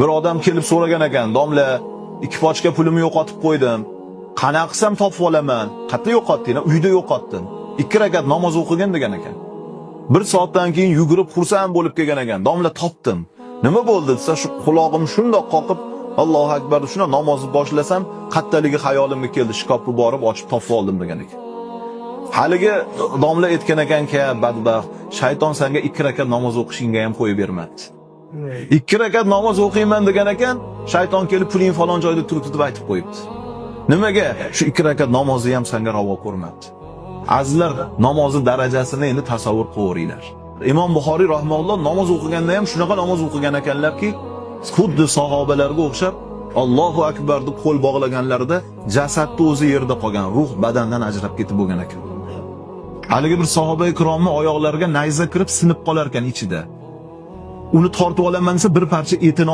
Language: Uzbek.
Bir odam kelib so'ragan ekan, "Domla, 2 pochka pulimni yo'qotib qo'ydim. Qanaqa qilsam topib olaman?" "Qayerda yo'qotding?" "Uyda yo'qotdim." 2 rakat namoz o'qigan degan ekan. 1 soatdan keyin yugurib xursand bo'lib kelgan ekan. "Domla, topdim." "Nima bo'ldi?" desa, "Shu quloqim shundoq qoqib, Allohu akbar, shuna namozni boshlasam, qattaligi xayolimga keldi, shkafni borib ochib topib oldim" degan ekan. Haligi domla aytgan ekan-ki, badbaxt, shayton senga 2 rakat namoz o'qishingga ham qo'yib bermadi. 2 rakat namoz o'qiyman degan ekan, shayton kelib puling falon joyda turibdi deb aytib qo'yibdi. Nimaga? Shu 2 rakat namozni ham senga ravo ko'rmadi. Azizlar, namozni darajasini endi tasavvur qilaveringlar. Imom Buxoriy rahimahulloh namoz o'qiganda ham shunaqa namoz o'qigan ekanlarki, xuddi sahobalarga o'xshab Allohu akbar deb qo'l bog'laganlarida jasadni o'zi yerda qolgan, ruh badandan ajrab ketib bo'lgan ekan. Haligi bir sahoba ikromning oyoqlariga nayza kirib sinib qolar ekan ichida. Uni tortib olaman desa bir parcha etini